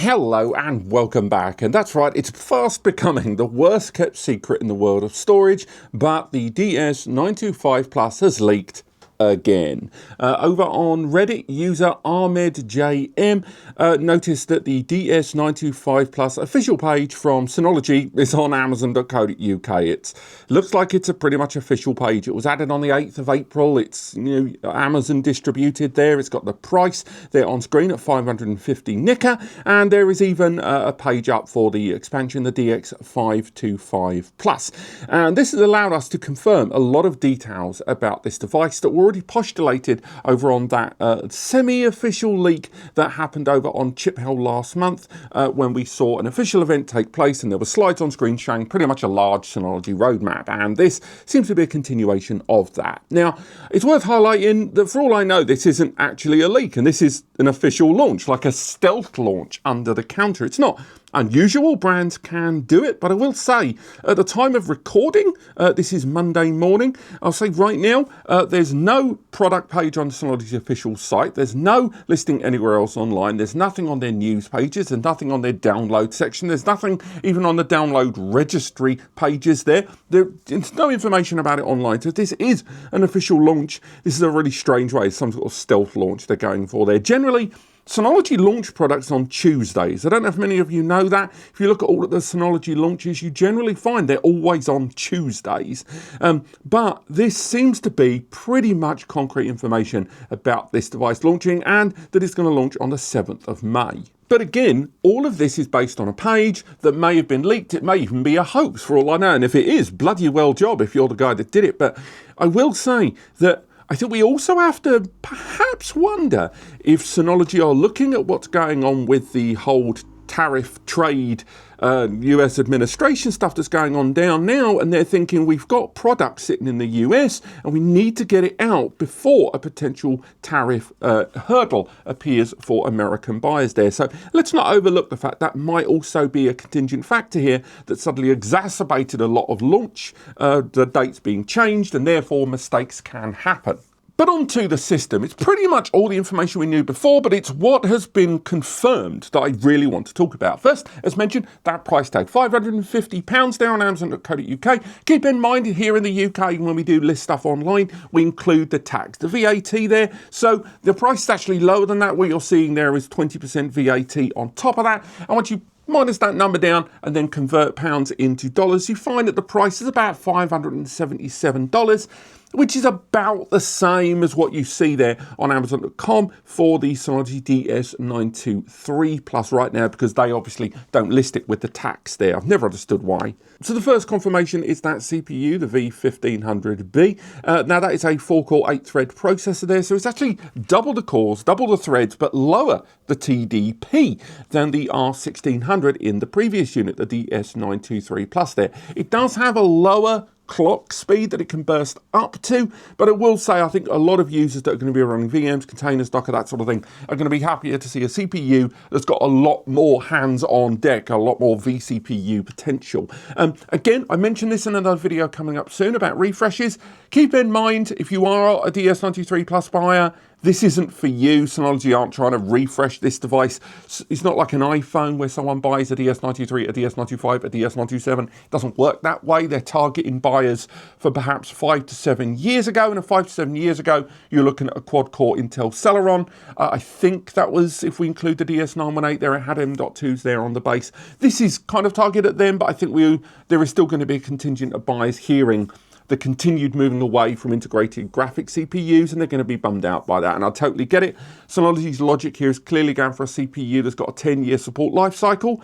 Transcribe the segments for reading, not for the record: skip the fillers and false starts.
Hello and welcome back, and that's right, it's fast becoming the worst kept secret in the world of storage, but the DS925 Plus has leaked again. Over on Reddit, user AhmedJM noticed that the DS925 Plus official page from Synology is on Amazon.co.uk. It looks like it's a pretty much official page. It was added on the 8th of April. It's Amazon distributed there. It's got the price there on screen at 550 Nika, and there is even a page up for the expansion, the DX525 Plus. And this has allowed us to confirm a lot of details about this device that were already postulated over on that semi-official leak that happened over on Chiphell last month when we saw an official event take place, and there were slides on screen showing pretty much a large Synology roadmap, and this seems to be a continuation of that. Now, it's worth highlighting that for all I know, this isn't actually a leak, and this is an official launch, like a stealth launch under the counter. It's not unusual, brands can do it, but I will say at the time of recording, this is Monday morning, I'll say right now, there's no product page on Synology's official site, there's no listing anywhere else online, there's nothing on their news pages, there's nothing on their download section, there's nothing even on the download registry pages there's no information about it online. So this is an official launch. This is a really strange way, some sort of stealth launch they're going for there. Generally, Synology launch products on Tuesdays. I don't know if many of you know that. If you look at all of the Synology launches, you generally find they're always on Tuesdays. But this seems to be pretty much concrete information about this device launching, and that it's going to launch on the 7th of May. But again, all of this is based on a page that may have been leaked. It may even be a hoax for all I know. And if it is, bloody well job if you're the guy that did it. But I will say that I think we also have to perhaps wonder if Synology are looking at what's going on with the whole tariff trade US administration stuff that's going on down now, and they're thinking we've got products sitting in the US and we need to get it out before a potential tariff hurdle appears for American buyers there. So let's not overlook the fact that might also be a contingent factor here that suddenly exacerbated a lot of launch, the dates being changed, and therefore mistakes can happen. But onto the system. It's pretty much all the information we knew before, but it's what has been confirmed that I really want to talk about. First, as mentioned, that price tag, £550 there on Amazon.co.uk. Keep in mind here in the UK, when we do list stuff online, we include the tax, the VAT there. So the price is actually lower than that. What you're seeing there is 20% VAT on top of that. And once you minus that number down and then convert pounds into dollars, you find that the price is about $577, which is about the same as what you see there on Amazon.com for the Synology DS923 Plus right now, because they obviously don't list it with the tax there. I've never understood why. So the first confirmation is that CPU, the V1500B. Now that is a 4-core 8-thread processor there, so it's actually double the cores, double the threads, but lower the TDP than the R1600 in the previous unit, the DS923 Plus there. It does have a lower clock speed that it can burst up to, but I will say I think a lot of users that are going to be running VMs, containers, Docker, that sort of thing, are going to be happier to see a CPU that's got a lot more hands on deck, a lot more vCPU potential. Again, I mentioned this in another video coming up soon about refreshes. Keep in mind, if you are a DS923 Plus buyer, this isn't for you. Synology aren't trying to refresh this device. It's not like an iPhone where someone buys a DS923, a DS925, a DS927. It doesn't work that way. They're targeting buyers for perhaps 5 to 7 years ago. And 5 to 7 years ago, you're looking at a quad-core Intel Celeron. I think that was, if we include the DS918 there, it had M.2s there on the base. This is kind of targeted at them, but I think there is still going to be a contingent of buyers hearing the continued moving away from integrated graphic CPUs, and they're going to be bummed out by that, and I totally get it. Synology's logic here is clearly going for a CPU that's got a 10-year support life cycle,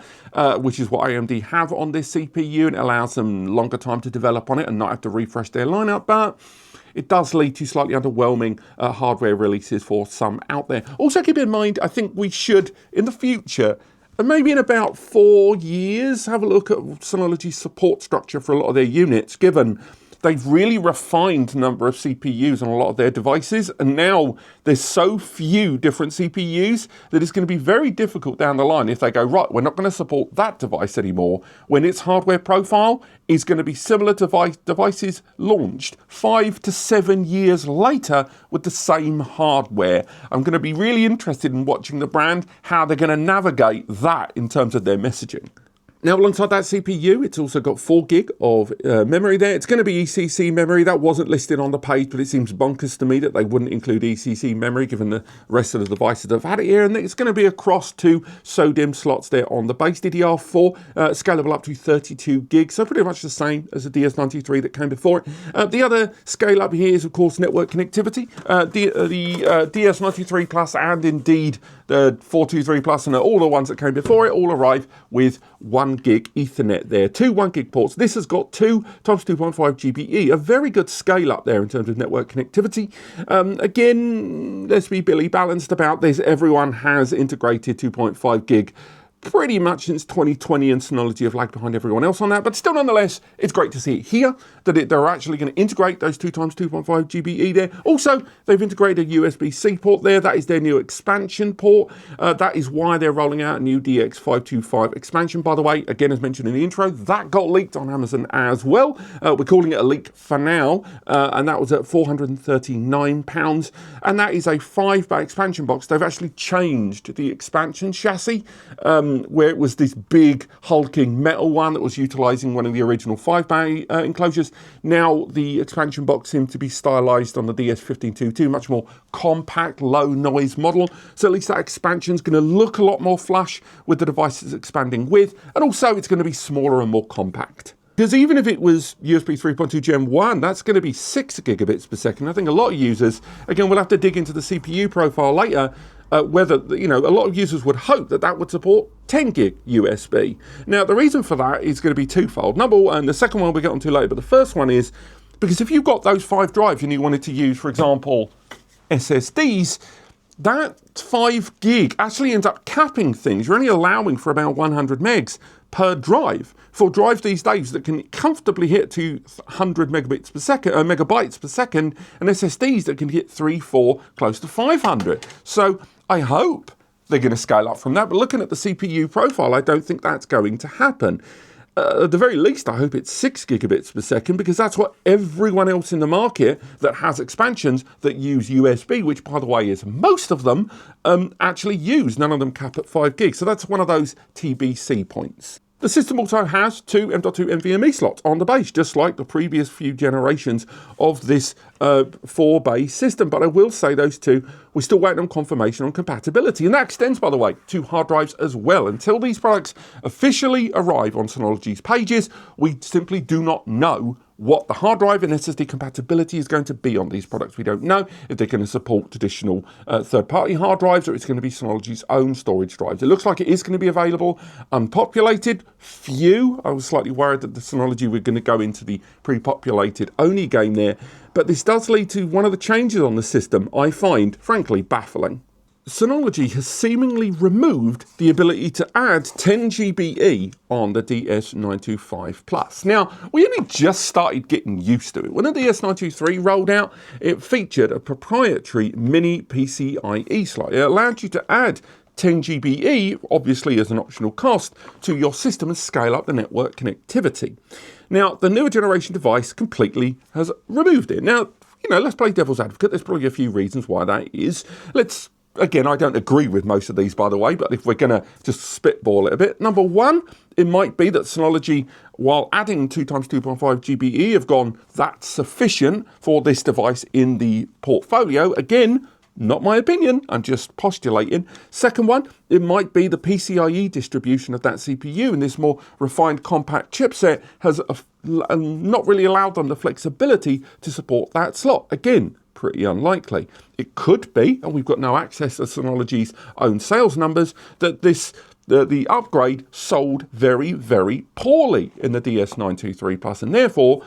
which is what AMD have on this CPU, and it allows them longer time to develop on it and not have to refresh their lineup, but it does lead to slightly underwhelming hardware releases for some out there. Also keep in mind, I think we should, in the future, and maybe in about 4 years, have a look at Synology's support structure for a lot of their units, given they've really refined the number of CPUs on a lot of their devices, and now there's so few different CPUs that it's going to be very difficult down the line if they go, right, we're not going to support that device anymore, when its hardware profile is going to be similar to devices launched 5 to 7 years later with the same hardware. I'm going to be really interested in watching the brand, how they're going to navigate that in terms of their messaging. Now, alongside that CPU, it's also got 4 gig of memory there. It's going to be ECC memory. That wasn't listed on the page, but it seems bonkers to me that they wouldn't include ECC memory given the rest of the devices that have had it here. And it's going to be across 2 SODIMM slots there on the base. DDR4, scalable up to 32 gigs, so pretty much the same as the DS923 that came before it. The other scale up here is, of course, network connectivity. The DS923 Plus and indeed the 423 Plus and all the ones that came before it all arrive with 1 gig Ethernet there, 2 1 gig ports. This has got 2 times 2.5 GBE, a very good scale up there in terms of network connectivity. Again, let's be balanced about this. Everyone has integrated 2.5 gig pretty much since 2020, and Synology have lagged behind everyone else on that, but still nonetheless, it's great to see it here, that they're actually going to integrate those 2 times 2.5 GBE there. Also, they've integrated a USB-C port there. That is their new expansion port. That is why they're rolling out a new DX525 expansion, by the way. Again, as mentioned in the intro, that got leaked on Amazon as well. We're calling it a leak for now, and that was at £439, and that is a 5-bay expansion box. They've actually changed the expansion chassis, where it was this big hulking metal one that was utilizing one of the original 5-bay enclosures. Now the expansion box seems to be stylized on the DS1522, much more compact, low noise model. So at least that expansion is going to look a lot more flush with the device it's expanding with, and also it's going to be smaller and more compact. Because even if it was USB 3.2 Gen 1, that's going to be 6 gigabits per second. I think a lot of users, again, we'll have to dig into the CPU profile later, whether, a lot of users would hope that that would support 10 gig USB. Now, the reason for that is going to be twofold. Number one, the second one we'll get onto later, but the first one is because if you've got those 5 drives and you wanted to use, for example, SSDs, that 5 gig actually ends up capping things. You're only allowing for about 100 megs per drive. For drives these days that can comfortably hit 200 megabytes per second, and SSDs that can hit 3, 4, close to 500. So I hope they're going to scale up from that. But looking at the CPU profile, I don't think that's going to happen. At the very least, I hope it's 6 gigabits per second, because that's what everyone else in the market that has expansions that use USB, which, by the way, is most of them, actually use. None of them cap at 5 gigs. So that's one of those TBC points. The system also has 2 M.2 NVMe slots on the base, just like the previous few generations of this 4-bay system. But I will say those 2, we're still waiting on confirmation on compatibility. And that extends, by the way, to hard drives as well. Until these products officially arrive on Synology's pages, we simply do not know what the hard drive and SSD compatibility is going to be on these products. We don't know if they're going to support traditional third-party hard drives, or it's going to be Synology's own storage drives. It looks like it is going to be available unpopulated. Few. I was slightly worried that the Synology were going to go into the pre-populated only game there. But this does lead to one of the changes on the system I find, frankly, baffling. Synology has seemingly removed the ability to add 10 GBE on the DS925 Plus. Now, we only just started getting used to it. When the DS923 rolled out, it featured a proprietary mini PCIe slot. It allowed you to add 10 GBE, obviously as an optional cost, to your system and scale up the network connectivity. Now, the newer generation device completely has removed it. Now, let's play devil's advocate. There's probably a few reasons why that is. Again, I don't agree with most of these, by the way, but if we're going to just spitball it a bit. Number one, it might be that Synology, while adding 2 times 2.5 GBE, have gone, that's sufficient for this device in the portfolio. Again, not my opinion, I'm just postulating. Second one, it might be the PCIe distribution of that CPU, and this more refined compact chipset has not really allowed them the flexibility to support that slot. Again, pretty unlikely. It could be, and we've got no access to Synology's own sales numbers, that the upgrade sold very, very poorly in the DS923 Plus, and therefore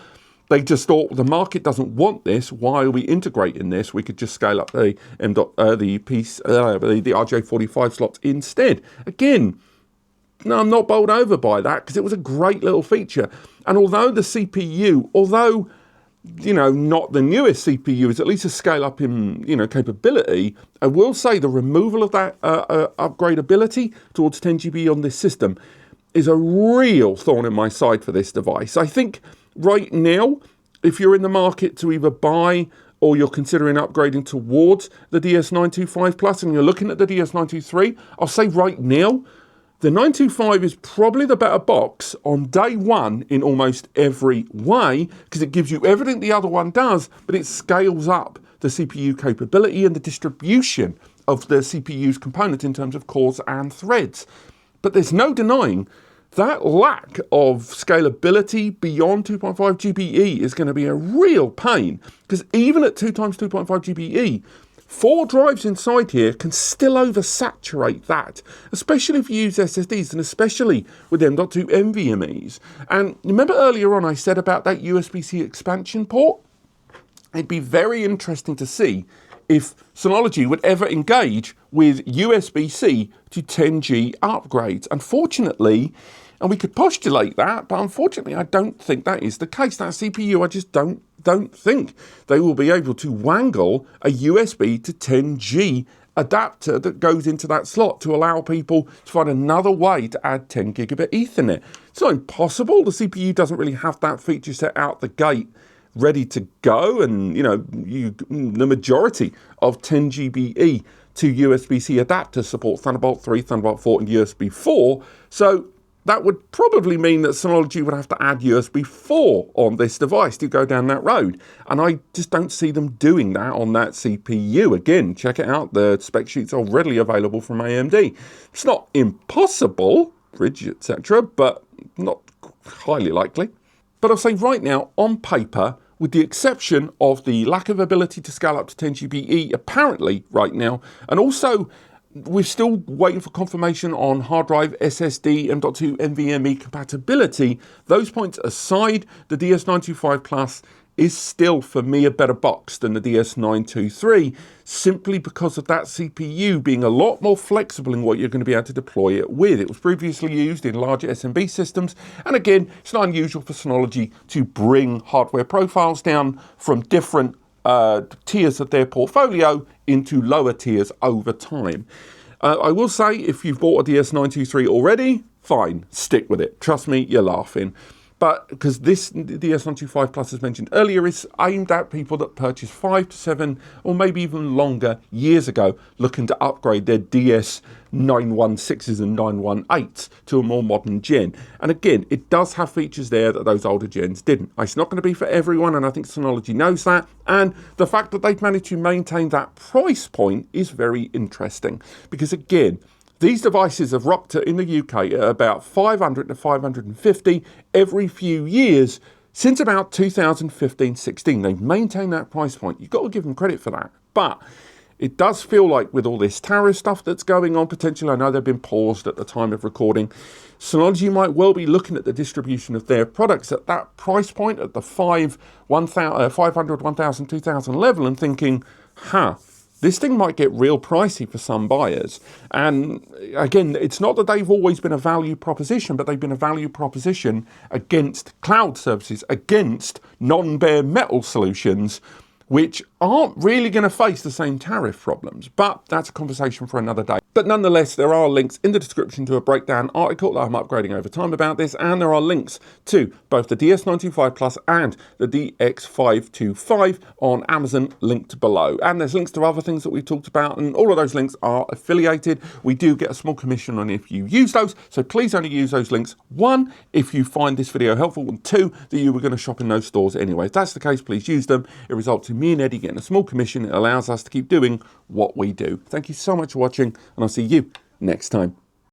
they just thought the market doesn't want this. Why are we integrating this? We could just scale up the RJ45 slots instead. Again, no, I'm not bowled over by that, because it was a great little feature. And although the CPU, not the newest CPU, is at least a scale up in, capability. I will say the removal of that upgradability towards 10 GB on this system is a real thorn in my side for this device. I think right now, if you're in the market to either buy or you're considering upgrading towards the DS925 Plus and you're looking at the DS923, I'll say right now, the 925 is probably the better box on day one in almost every way, because it gives you everything the other one does, but it scales up the CPU capability and the distribution of the CPU's components in terms of cores and threads. But there's no denying that lack of scalability beyond 2.5 GBE is going to be a real pain, because even at 2 times 2.5 GBE, 4 drives inside here can still oversaturate that, especially if you use SSDs and especially with M.2 NVMe's. And remember earlier on I said about that USB-C expansion port? It'd be very interesting to see if Synology would ever engage with USB-C to 10G upgrades. Unfortunately, and we could postulate that, but unfortunately I don't think that is the case. That CPU, I just don't think they will be able to wangle a USB to 10G adapter that goes into that slot to allow people to find another way to add 10 gigabit Ethernet. It's not impossible. The CPU doesn't really have that feature set out the gate ready to go, and the majority of 10 GBE to USB-C adapters support Thunderbolt 3, Thunderbolt 4 and USB 4, so that would probably mean that Synology would have to add USB 4 on this device to go down that road. And I just don't see them doing that on that CPU. Again, check it out. The spec sheets are readily available from AMD. It's not impossible, bridge, etc., but not highly likely. But I'll say right now, on paper, with the exception of the lack of ability to scale up to 10 GBE, apparently right now, and also we're still waiting for confirmation on hard drive, SSD, M.2 NVMe compatibility. Those points aside, the DS925 Plus is still, for me, a better box than the DS923, simply because of that CPU being a lot more flexible in what you're going to be able to deploy it with. It was previously used in larger SMB systems, and again, it's not unusual for Synology to bring hardware profiles down from different tiers of their portfolio into lower tiers over time. I will say, if you've bought a DS923 already, fine, stick with it. Trust me, you're laughing. But because this DS925 Plus, as mentioned earlier, is aimed at people that purchased 5 to 7 or maybe even longer years ago, looking to upgrade their DS916s and 918s to a more modern gen. And again, it does have features there that those older gens didn't. It's not going to be for everyone, and I think Synology knows that. And the fact that they've managed to maintain that price point is very interesting, because again, these devices have rocked in the UK at about 500 to 550 every few years since about 2015-16. They've maintained that price point. You've got to give them credit for that. But it does feel like with all this Tariff stuff that's going on, potentially, I know they've been paused at the time of recording, Synology might well be looking at the distribution of their products at that price point, at the 500, 1,000, 2,000 level, and thinking, this thing might get real pricey for some buyers. And again, it's not that they've always been a value proposition, but they've been a value proposition against cloud services, against non-bare metal solutions, which aren't really going to face the same tariff problems. But that's a conversation for another day. But nonetheless, there are links in the description to a breakdown article that I'm upgrading over time about this, and there are links to both the DS925 Plus and the DX525 on Amazon, linked below. And there's links to other things that we've talked about, and all of those links are affiliated. We do get a small commission on if you use those, so please only use those links, 1, if you find this video helpful, and 2, that you were going to shop in those stores anyway. If that's the case, please use them. It results in me and Eddie getting a small commission. It allows us to keep doing what we do. Thank you so much for watching, and I'll see you next time.